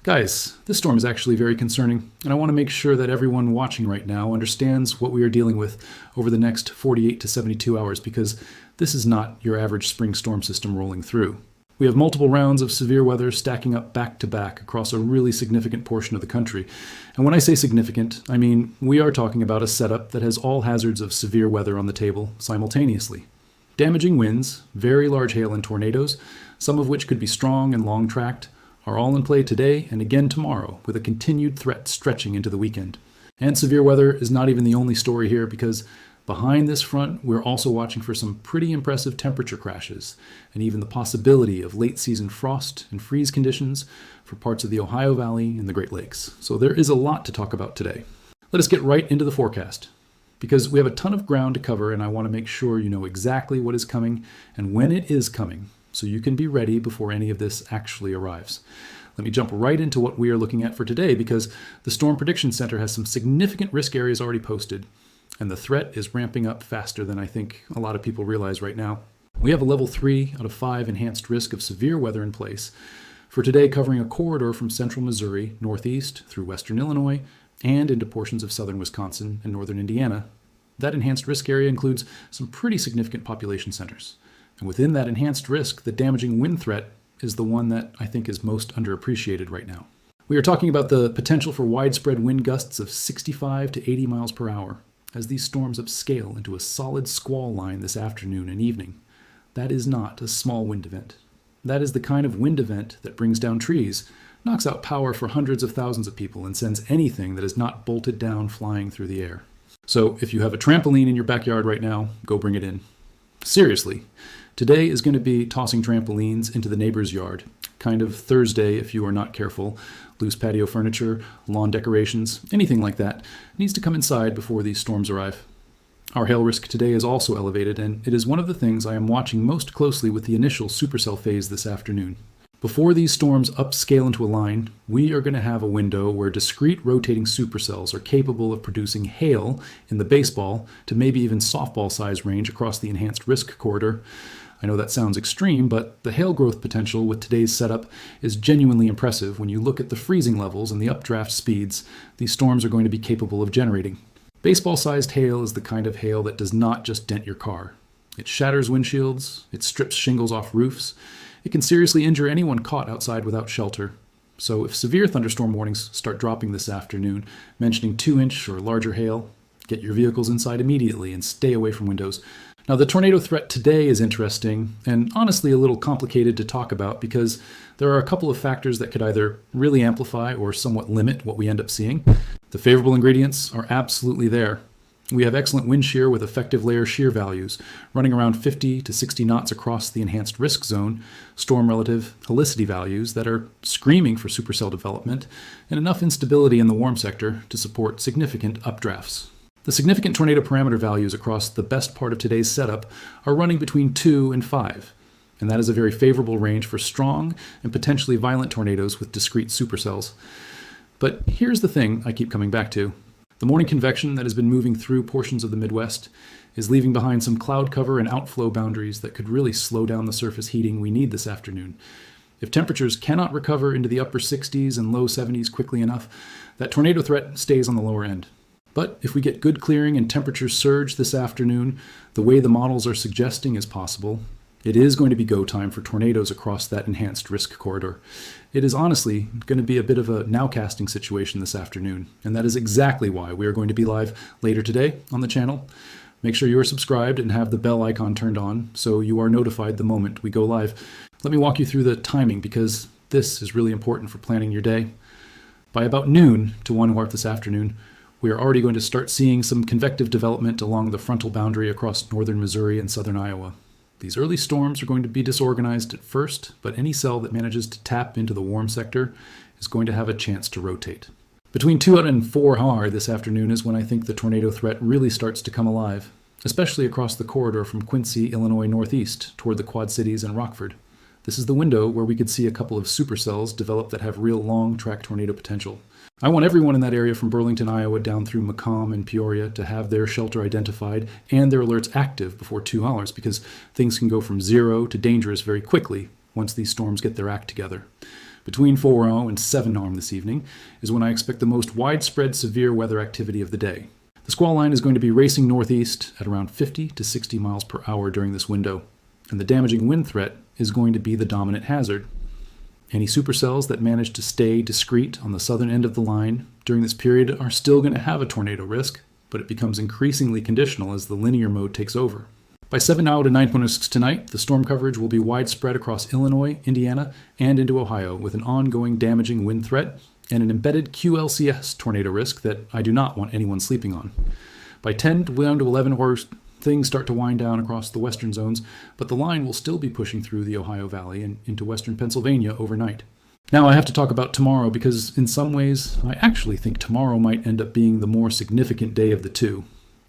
Guys, this storm is actually very concerning, and I want to make sure that everyone watching right now understands what we are dealing with over the next 48 to 72 hours, because this is not your average spring storm system rolling through. We have multiple rounds of severe weather stacking up back to back across a really significant portion of the country. And when I say significant, I mean we are talking about a setup that has all hazards of severe weather on the table simultaneously. Damaging winds, very large hail and tornadoes, some of which could be strong and long-tracked, are all in play today and again tomorrow, with a continued threat stretching into the weekend. And severe weather is not even the only story here, because behind this front, we're also watching for some pretty impressive temperature crashes, and even the possibility of late-season frost and freeze conditions for parts of the Ohio Valley and the Great Lakes. So there is a lot to talk about today. Let us get right into the forecast, because we have a ton of ground to cover, and I want to make sure you know exactly what is coming and when it is coming, so you can be ready before any of this actually arrives. Let me jump right into what we are looking at for today, because the Storm Prediction Center has some significant risk areas already posted, and the threat is ramping up faster than I think a lot of people realize right now. We have a level 3 out of 5 enhanced risk of severe weather in place for today, covering a corridor from central Missouri, northeast through western Illinois, and into portions of southern Wisconsin and northern Indiana. That enhanced risk area includes some pretty significant population centers. And within that enhanced risk, the damaging wind threat is the one that I think is most underappreciated right now. We are talking about the potential for widespread wind gusts of 65 to 80 miles per hour as these storms upscale into a solid squall line this afternoon and evening. That is not a small wind event. That is the kind of wind event that brings down trees, knocks out power for hundreds of thousands of people, and sends anything that is not bolted down flying through the air. So if you have a trampoline in your backyard right now, go bring it in. Seriously, today is going to be tossing trampolines into the neighbor's yard. Kind of Thursday if you are not careful. Loose patio furniture, lawn decorations, anything like that needs to come inside before these storms arrive. Our hail risk today is also elevated, and it is one of the things I am watching most closely with the initial supercell phase this afternoon. Before these storms upscale into a line, we are going to have a window where discrete rotating supercells are capable of producing hail in the baseball to maybe even softball size range across the enhanced risk corridor. I know that sounds extreme, but the hail growth potential with today's setup is genuinely impressive when you look at the freezing levels and the updraft speeds these storms are going to be capable of generating. Baseball-sized hail is the kind of hail that does not just dent your car. It shatters windshields, it strips shingles off roofs, it can seriously injure anyone caught outside without shelter. So if severe thunderstorm warnings start dropping this afternoon, mentioning 2-inch or larger hail, get your vehicles inside immediately and stay away from windows. Now, the tornado threat today is interesting and honestly a little complicated to talk about, because there are a couple of factors that could either really amplify or somewhat limit what we end up seeing. The favorable ingredients are absolutely there. We have excellent wind shear with effective layer shear values running around 50 to 60 knots across the enhanced risk zone, storm relative helicity values that are screaming for supercell development, and enough instability in the warm sector to support significant updrafts. The significant tornado parameter values across the best part of today's setup are running between 2 and 5, and that is a very favorable range for strong and potentially violent tornadoes with discrete supercells. But here's the thing I keep coming back to. The morning convection that has been moving through portions of the Midwest is leaving behind some cloud cover and outflow boundaries that could really slow down the surface heating we need this afternoon. If temperatures cannot recover into the upper 60s and low 70s quickly enough, that tornado threat stays on the lower end. But if we get good clearing and temperatures surge this afternoon, the way the models are suggesting is possible, it is going to be go time for tornadoes across that enhanced risk corridor. It is honestly going to be a bit of a nowcasting situation this afternoon, and that is exactly why we are going to be live later today on the channel. Make sure you are subscribed and have the bell icon turned on so you are notified the moment we go live. Let me walk you through the timing, because this is really important for planning your day. By about noon to 1 o'clock this afternoon, we are already going to start seeing some convective development along the frontal boundary across northern Missouri and southern Iowa. These early storms are going to be disorganized at first, but any cell that manages to tap into the warm sector is going to have a chance to rotate. Between 2 and 4 HAR this afternoon is when I think the tornado threat really starts to come alive, especially across the corridor from Quincy, Illinois northeast toward the Quad Cities and Rockford. This is the window where we could see a couple of supercells develop that have real long-track tornado potential. I want everyone in that area from Burlington, Iowa, down through Macomb and Peoria to have their shelter identified and their alerts active before 2 hours, because things can go from 0 to dangerous very quickly once these storms get their act together. Between 4 and 7 a.m. this evening is when I expect the most widespread severe weather activity of the day. The squall line is going to be racing northeast at around 50 to 60 miles per hour during this window, and the damaging wind threat is going to be the dominant hazard. Any supercells that manage to stay discrete on the southern end of the line during this period are still going to have a tornado risk, but it becomes increasingly conditional as the linear mode takes over. By 7 now to 9:06 tonight, the storm coverage will be widespread across Illinois, Indiana, and into Ohio, with an ongoing damaging wind threat and an embedded QLCS tornado risk that I do not want anyone sleeping on. By 10 down to 11 hours, things start to wind down across the western zones, but the line will still be pushing through the Ohio Valley and into western Pennsylvania overnight. Now I have to talk about tomorrow because in some ways I actually think tomorrow might end up being the more significant day of the two.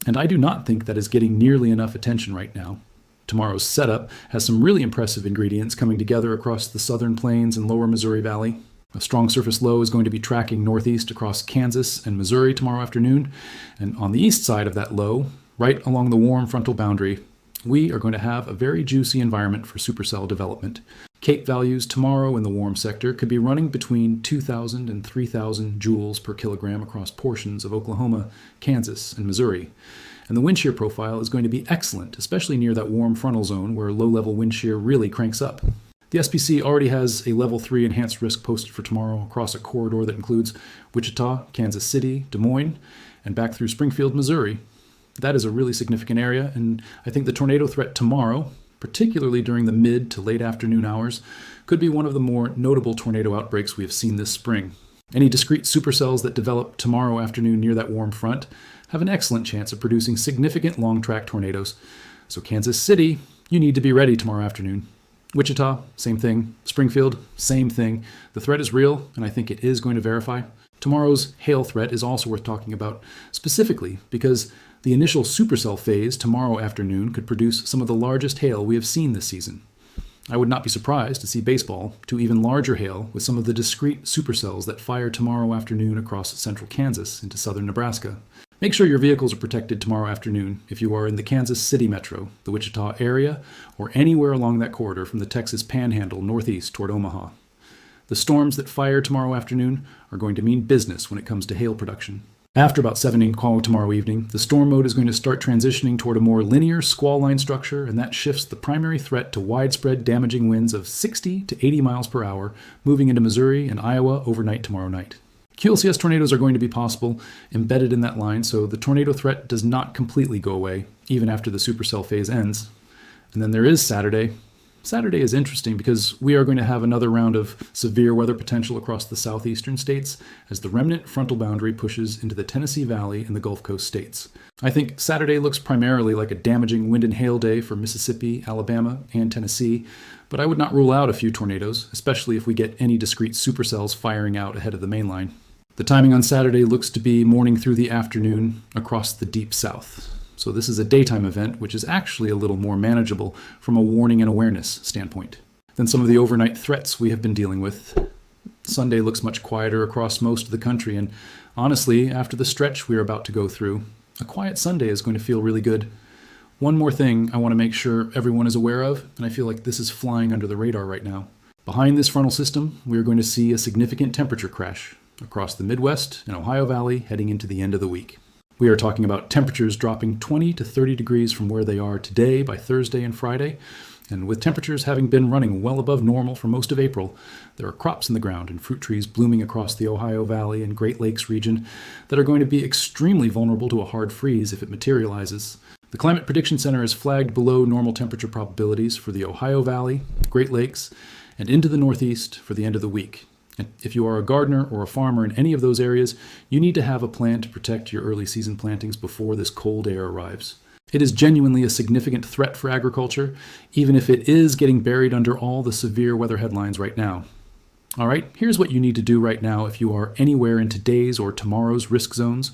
And I do not think that is getting nearly enough attention right now. Tomorrow's setup has some really impressive ingredients coming together across the southern plains and lower Missouri Valley. A strong surface low is going to be tracking northeast across Kansas and Missouri tomorrow afternoon. And on the east side of that low, right along the warm frontal boundary, we are going to have a very juicy environment for supercell development. Cape values tomorrow in the warm sector could be running between 2,000 and 3,000 joules per kilogram across portions of Oklahoma, Kansas, and Missouri. And the wind shear profile is going to be excellent, especially near that warm frontal zone where low-level wind shear really cranks up. The SPC already has a level 3 enhanced risk posted for tomorrow across a corridor that includes Wichita, Kansas City, Des Moines, and back through Springfield, Missouri. That is a really significant area, and I think the tornado threat tomorrow, particularly during the mid to late afternoon hours, could be one of the more notable tornado outbreaks we have seen this spring. Any discrete supercells that develop tomorrow afternoon near that warm front have an excellent chance of producing significant long-track tornadoes. So Kansas City, you need to be ready tomorrow afternoon. Wichita, same thing. Springfield, same thing. The threat is real, and I think it is going to verify. Tomorrow's hail threat is also worth talking about, specifically because the initial supercell phase tomorrow afternoon could produce some of the largest hail we have seen this season. I would not be surprised to see baseball to even larger hail with some of the discrete supercells that fire tomorrow afternoon across central Kansas into southern Nebraska. Make sure your vehicles are protected tomorrow afternoon if you are in the Kansas City metro, the Wichita area, or anywhere along that corridor from the Texas Panhandle northeast toward Omaha. The storms that fire tomorrow afternoon are going to mean business when it comes to hail production. After about 7 o'clock tomorrow evening, the storm mode is going to start transitioning toward a more linear squall line structure, and that shifts the primary threat to widespread damaging winds of 60 to 80 miles per hour, moving into Missouri and Iowa overnight tomorrow night. QLCS tornadoes are going to be possible embedded in that line, so the tornado threat does not completely go away, even after the supercell phase ends. And then there is Saturday. Saturday is interesting because we are going to have another round of severe weather potential across the southeastern states as the remnant frontal boundary pushes into the Tennessee Valley and the Gulf Coast states. I think Saturday looks primarily like a damaging wind and hail day for Mississippi, Alabama, and Tennessee, but I would not rule out a few tornadoes, especially if we get any discrete supercells firing out ahead of the main line. The timing on Saturday looks to be morning through the afternoon across the deep south. So this is a daytime event, which is actually a little more manageable from a warning and awareness standpoint than some of the overnight threats we have been dealing with. Sunday looks much quieter across most of the country, and honestly, after the stretch we are about to go through, a quiet Sunday is going to feel really good. One more thing I want to make sure everyone is aware of, and I feel like this is flying under the radar right now. Behind this frontal system, we are going to see a significant temperature crash across the Midwest and Ohio Valley heading into the end of the week. We are talking about temperatures dropping 20 to 30 degrees from where they are today by Thursday and Friday. And with temperatures having been running well above normal for most of April, there are crops in the ground and fruit trees blooming across the Ohio Valley and Great Lakes region that are going to be extremely vulnerable to a hard freeze if it materializes. The Climate Prediction Center has flagged below normal temperature probabilities for the Ohio Valley, Great Lakes, and into the Northeast for the end of the week. And if you are a gardener or a farmer in any of those areas, you need to have a plan to protect your early season plantings before this cold air arrives. It is genuinely a significant threat for agriculture, even if it is getting buried under all the severe weather headlines right now. All right, here's what you need to do right now if you are anywhere in today's or tomorrow's risk zones.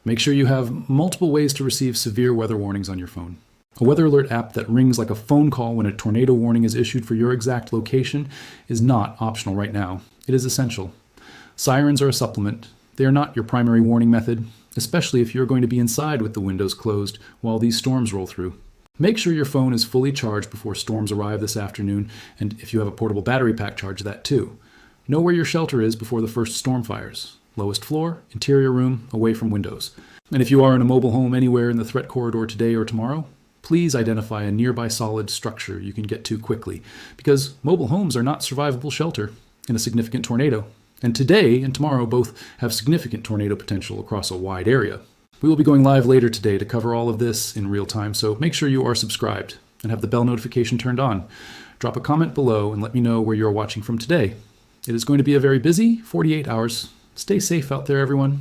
Make sure you have multiple ways to receive severe weather warnings on your phone. A weather alert app that rings like a phone call when a tornado warning is issued for your exact location is not optional right now. It is essential. Sirens are a supplement. They are not your primary warning method, especially if you're going to be inside with the windows closed while these storms roll through. Make sure your phone is fully charged before storms arrive this afternoon, and if you have a portable battery pack, charge that too. Know where your shelter is before the first storm fires. Lowest floor, interior room, away from windows. And if you are in a mobile home anywhere in the threat corridor today or tomorrow, please identify a nearby solid structure you can get to quickly, because mobile homes are not survivable shelter in a significant tornado. And today and tomorrow both have significant tornado potential across a wide area. We will be going live later today to cover all of this in real time, so make sure you are subscribed and have the bell notification turned on. Drop a comment below and let me know where you're watching from today. It is going to be a very busy 48 hours. Stay safe out there, everyone.